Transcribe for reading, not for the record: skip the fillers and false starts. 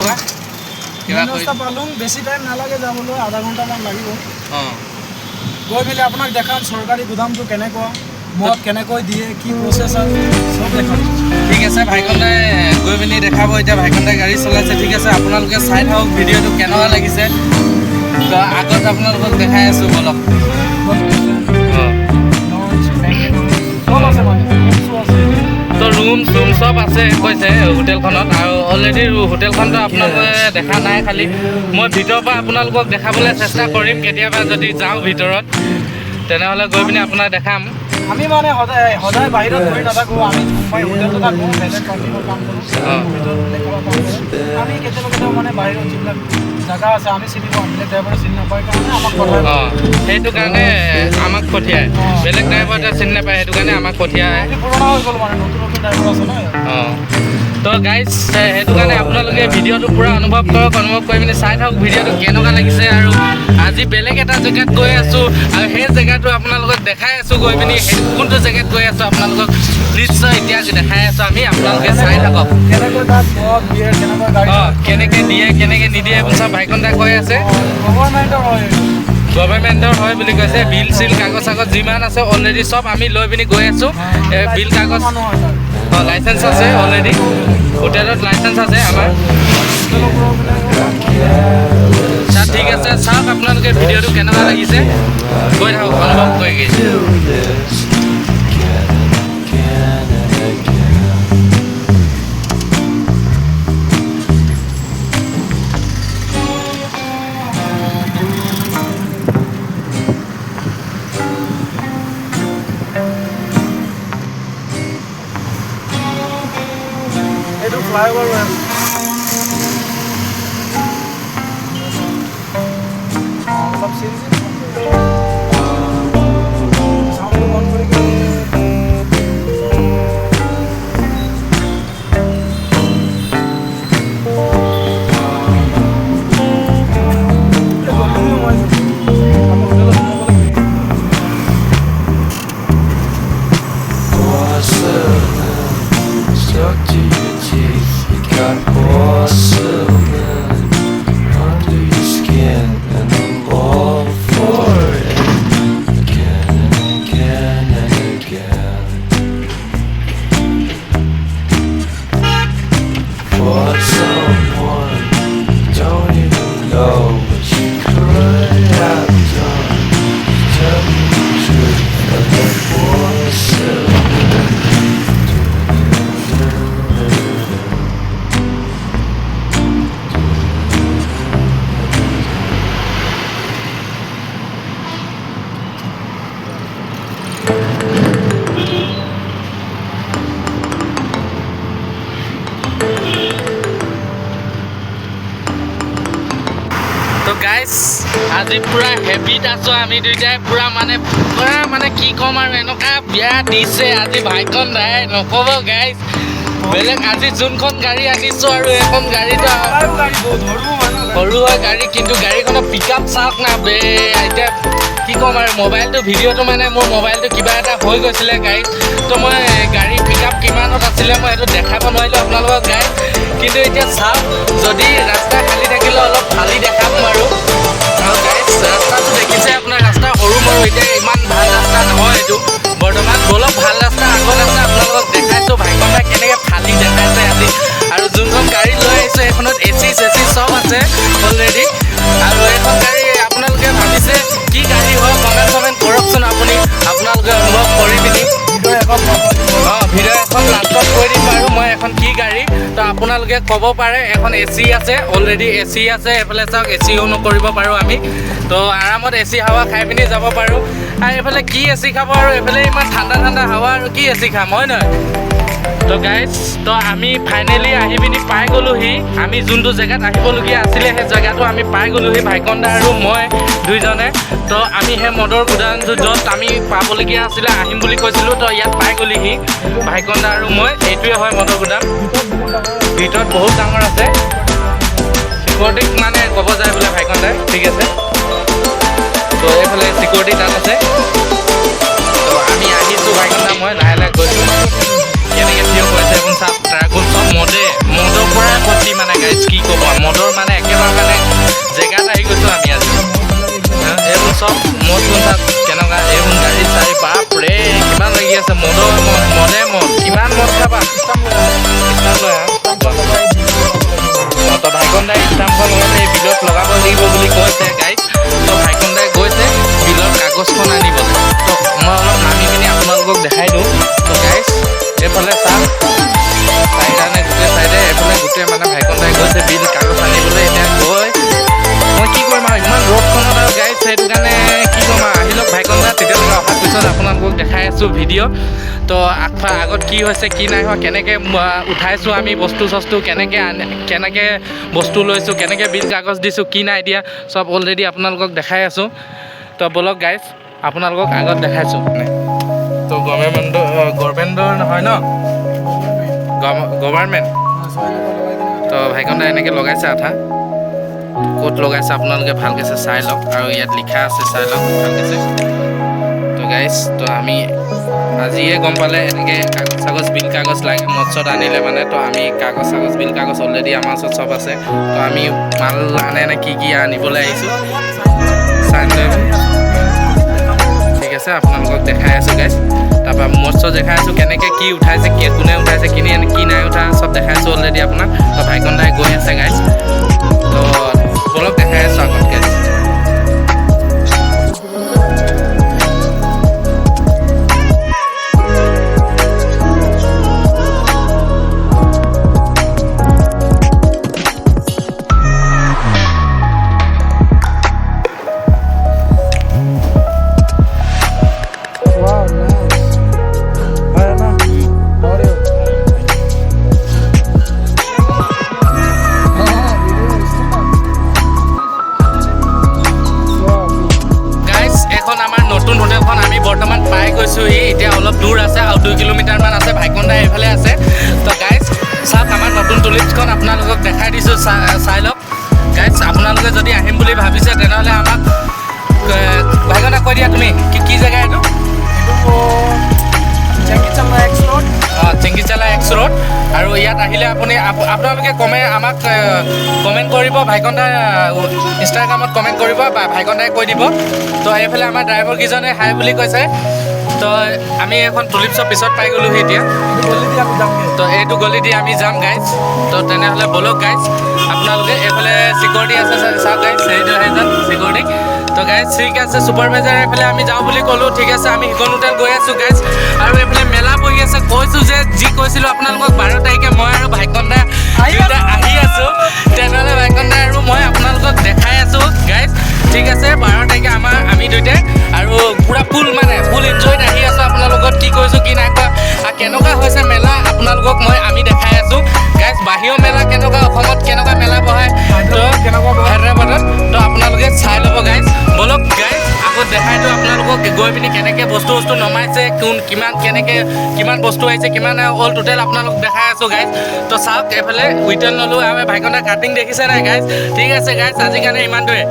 ব্যৱস্থা পালোঁ বেছি টাইম নালাগে যাবলৈ আধা ঘণ্টামান লাগিব গৈ মেলি আপোনাক দেখাম চৰকাৰী গুদামটো কেনেকুৱা মদ কেনেকৈ দিয়ে কি প্ৰচেছ চব দেখাম ঠিক আছে ভাইকন্দাই গৈ পিনি দেখাব এতিয়া ভাইকন্দাই গাড়ী চলাইছে ঠিক আছে আপোনালোকে চাই থাকক ভিডিঅ'টো কেনেকুৱা লাগিছে তো আগত আপোনালোকক দেখাই আছোঁ বলক তো ৰুম চুম চব আছে কৈছে হোটেলখনত আৰু অলৰেডি হোটেলখনটো আপোনালোকে দেখা নাই খালি মই ভিতৰৰ পৰা আপোনালোকক দেখাবলৈ চেষ্টা কৰিম কেতিয়াবা যদি যাওঁ ভিতৰত তেনেহ'লে গৈ পিনি আপোনাক দেখাম আমি মানে সদায় বাহিৰত ঘূৰি নাথাকোঁ আমি হোটেলটো থাকোঁ বেলেগ কণ্ট্ৰিঙৰ কাম কৰোঁ আমি কেতিয়াবা মানে বাহিৰত যিবিলাক জেগা আছে আমি চিনি পাওঁ বেলেগ ড্ৰাইভাৰে চিনি নাপায় কাৰণে আমাক পঠায় সেইটো কাৰণে আমাক পঠিয়ায় বেলেগ ড্ৰাইভাৰে চিনি নাপায় সেইটো কাৰণে আমাক পঠিয়ায় পুৰণা হৈ গ'ল মানে নতুন নতুন ড্ৰাইভাৰ আছে ন তো গাইজ সেইটো কাৰণে আপোনালোকে ভিডিঅ'টো পূৰা অনুভৱ কৰক অনুভৱ কৰি পিনি চাই থাকক ভিডিঅ'টো কেনেকুৱা লাগিছে আৰু আজি বেলেগ এটা জেগাত গৈ আছোঁ আৰু সেই জেগাটো আপোনালোকক দেখাই আছোঁ গৈ পিনি কোনটো জেগাত গৈ আছোঁ আপোনালোকক নিশ্চয় এতিয়া দেখাই আছোঁ আমি আপোনালোকে চাই থাকক কেনেকৈ দিয়ে কেনেকৈ নিদিয়ে এইবোৰ চব ভাইকন্দাই কৈ আছে গভৰ্ণমেণ্টৰ হয় বুলি কৈছে বিল চিল কাগজ চাগজ যিমান আছে অলৰেডি চব আমি লৈ পিনি গৈ আছোঁ বিল কাগজ লাইচেঞ্চ আছে অলৰেডি হোটেলত লাইচেঞ্চ আছে আমাৰ ঠিক আছে চাওক আপোনালোকে ভিডিঅ'টো কেনেকুৱা লাগিছে গৈ থাকক অনুভৱ কৰি এইটো ফ্লাইঅভাৰ অলপ চাউণ্ডটো বন্ধ কৰি Stuck to your teeth, you got porcelain under your skin, and I'm all for it. Again and again and again. For someone you don't even know what you could have done. Tell me the truth of that porcelain. তো guys আজি পূৰা হেভিত আছোঁ আমি দুইটাই পূৰা মানে কি ক'ম আৰু এনেকুৱা বিয়া দিছে আজি ভাইকন্দাই নক'ব গাইজ বেলেগ আজি যোনখন গাড়ী আনিছোঁ আৰু এইখন গাড়ীটো সৰু হয় গাড়ী কিন্তু গাড়ীখনৰ পিক আপ চাওক না বে এতিয়া কি ক'ম আৰু মোবাইলটো ভিডিঅ'টো মানে মোৰ মোবাইলটো কিবা এটা হৈ গৈছিলে গাড়ীত তো মই গাড়ী পিক আপ কিমানত আছিলে মই সেইটো দেখাব নোৱাৰিলোঁ আপোনালোকক গাড়ী কিন্তু এতিয়া চাওক যদি ৰাস্তা খালী থাকিলে অলপ ফালি দেখাম বাৰু আৰু গাড়ী ৰাস্তাটো দেখিছে আপোনাৰ ৰাস্তা সৰু মৰু এতিয়া ইমান ভাল ৰাস্তা নহয় এইটো বৰ্তমান অলপ ভাল ৰাস্তা আগৰ ৰাস্তা আপোনালোকক দেখাইছোঁ ভাইকন্দাই কেনেকৈ ফালি দেখাইছে আজি আৰু যোনখন গাড়ী লৈ আহিছোঁ সেইখনত এচি চেচি চব আছে অলৰেডি আৰু এইখন গাড়ী আপোনালোকে ভাবিছে কি গাড়ী হয় কমেণ্ট কৰকচোন আপোনালোকে অনুভৱ কৰি পিনি ভিডিঅ' এখন লাষ্টত কৈ দিম বাৰু মই এখন কি গাড়ী তো আপোনালোকে ক'ব পাৰে এখন এচি আছে অলৰেডি এচি আছে এইফালে চাওক এচি অনো কৰিব পাৰোঁ আমি তো আৰামত এচি হাৱা খাই পিনি যাব পাৰোঁ আৰু এইফালে কি এচি খাব আৰু এইফালে ইমান ঠাণ্ডা ঠাণ্ডা হাৱা আৰু কি এচি খাম হয় নহয় তো গাইজ তো আমি ফাইনেলি আহি পিনি পাই গ'লোহি আমি যোনটো জেগাত আহিবলগীয়া আছিলে সেই জেগাটো আমি পাই গ'লোহি ভাইকন্দা আৰু মই দুইজনে তো আমি সেই মদৰ গুদামটো য'ত আমি পাবলগীয়া আছিলে আহিম বুলি কৈছিলোঁ তো ইয়াত পাই গ'লিহি ভাইকন্দা আৰু মই এইটোৱে হয় মদৰ গুদাম ভিতৰত বহুত ডাঙৰ আছে চিকিউৰিটিক মানে ক'ব যায় বোলে ভাইকন্দাই ঠিক আছে তো এইফালে চিকিউৰিটি তাত আছে তো আমি আহিছোঁ ভাইকন্দা মই লাহে লাহে গৈছোঁ কেনেকৈ থিয় কৰিছে এখন চাপ ট্ৰাকত চব মদৰ পৰাই ভৰ্তি দেখি মানে গাইজ কি ক'ব মদৰ মানে একেবাৰে মানে জেগাত আহি গৈছোঁ আমি আজি এইবোৰ চব মদ চাওক কেনেকুৱা এইবোৰ গাড়ী চাড়ী বাপৰে কিমান লাগি আছে মদৰ মদে মদ কিমান মদ খাবা ষ্টাম্প লৈ তো ভাইকন দাই ষ্টাম্পখন লগাইছে এই বিলত লগাব লাগিব বুলি কৈছে গাইজ তো ভাইকন দাই গৈছে বিলৰ কাগজখন আনিবলৈ তো মই অলপ নামি পিনি আপোনালোকক দেখাই দিওঁ তো গাইজ এইফালে চাওক চাইডানে গোটেই চাইডে এইফালে গোটেই মানে ভাইকন দাই গৈছে বিল কাগজ আনিবলৈ এতিয়া গৈ মই কি কৰিম আৰু ইমান ৰ'দখনত আৰু গাইজ সেইটো কাৰণে কি ক'ম আৰু আহি লওক ভাইকন দা তেতিয়ালৈকে অহাৰ পিছত আপোনালোকক দেখাই আছোঁ ভিডিঅ' তো আগত কি হৈছে কি নাই হোৱা কেনেকৈ উঠাইছোঁ আমি বস্তু চস্তু কেনেকৈ বস্তু লৈছোঁ কেনেকৈ বিল কাগজ দিছোঁ কি নাই দিয়া চব অলৰেডি আপোনালোকক দেখাই আছোঁ তো ব'লক গাইজ আপোনালোকক আগত দেখাইছোঁ তো গভৰ্ণমেণ্টৰ নহয় ন গভৰ্ণমেণ্ট তো ভাইকন দা এনেকৈ লগাইছে আঠা ক'ত লগাইছে আপোনালোকে ভালকৈ চাই লওক আৰু ইয়াত লিখা আছে চাই লওক ভালকৈ তো গাইজ তো আমি আজিয়ে গম পালে এনেকৈ কাগজ চাগজ বিল কাগজ লাগে মদ চদ আনিলে মানে তো আমি কাগজ চাগজ বিল কাগজ অলৰেডি আমাৰ ওচৰত চব আছে তো আমি মাল আনে কি আনিবলৈ আহিছোঁ চাই লৈ ঠিক আছে আপোনালোকক দেখাই আছোঁ গাইজ তাৰপৰা মদ চদ দেখাই আছোঁ কেনেকৈ কি উঠাইছে কোনে উঠাইছে কি নাই উঠা চব দেখাই আছোঁ অলৰেডি আপোনাক তো ভাইকন দাই গৈ আছে গাইজ তো বলক দেখাই আছোঁ আগত গাইজ বৰ্তমান পাই গৈছোঁহি এতিয়া অলপ দূৰ আছে আৰু 2 কিলোমিটাৰমান আছে ভাইকন দা এইফালে আছে তো গাইজ চাওক আমাৰ নতুন টুলিপছখন আপোনালোকক দেখাই দিছোঁ চাই লওক গাইজ আপোনালোকে যদি আহিম বুলি ভাবিছে তেনেহ'লে আমাক ভাইকন দা কৈ দিয়া তুমি কি জেগা এইটো চেংকিচালা এক্স ৰোড আৰু ইয়াত আহিলে আপোনালোকে আমাক কমেণ্ট কৰিব ভাইকন দাৰ ইনষ্টাগ্ৰামত কমেণ্ট কৰিব বা ভাইকন দাই কৈ দিব তো এইফালে আমাৰ ড্ৰাইভাৰকেইজনে হাই বুলি কৈছে তো আমি এখন টুলিপছৰ পিছত পাই গ'লোহি এতিয়া তো এইটো গলি দি আমি যাম গাইজ তো তেনেহ'লে ব'লক গাইজ আপোনালোকে এইফালে চিকিউৰিটি আছে চাওক গাইজ সেইটো সেইজন চিকিউৰিটি তো গাইজ ঠিক আছে ছুপাৰভাইজাৰ এইফালে আমি যাওঁ বুলি ক'লোঁ ঠিক আছে আমি সিখন হোটেল গৈ আছোঁ গাইজ আৰু এইফালে মেলা বহি আছে কৈছোঁ যে যি কৈছিলোঁ আপোনালোকক 12 তাৰিখে মই আৰু ভাইকন দা আহি আছোঁ তেনেহ'লে ভাইকন দা আৰু মই আপোনালোকক দেখাই আছোঁ গাইজ ঠিক আছে 12 তাৰিখে আমি দুয়োটাই আৰু পূৰা ফুল এনজয়ত আহি আছোঁ আপোনালোকক কি কৈছোঁ কি নাই কোৱা আৰু কেনেকুৱা হৈছে মেলা আপোনালোকক আমি দেখাই আছোঁ গাইজ বাহিৰৰ মেলা কেনেকুৱা অসমত কেনেকুৱা মেলা বহায় তো হায়দৰাবাদত তো আপোনালোকে চাই ল'ব গাইজ ব'লক গাইজ আকৌ দেখাই দিওঁ আপোনালোকক গৈ পিনি কেনেকৈ বস্তু নমাইছে কিমান বস্তু আহিছে কিমান অল টোটেল আপোনালোক দেখাই আছোঁ গাইজ তো চাওক এইফালে উইটেল ল'লোঁ আমি ভাইকন দা কাটিং দেখিছে নাই গাইজ ঠিক আছে গাইজ আজিৰ কাৰণে ইমানটোৱে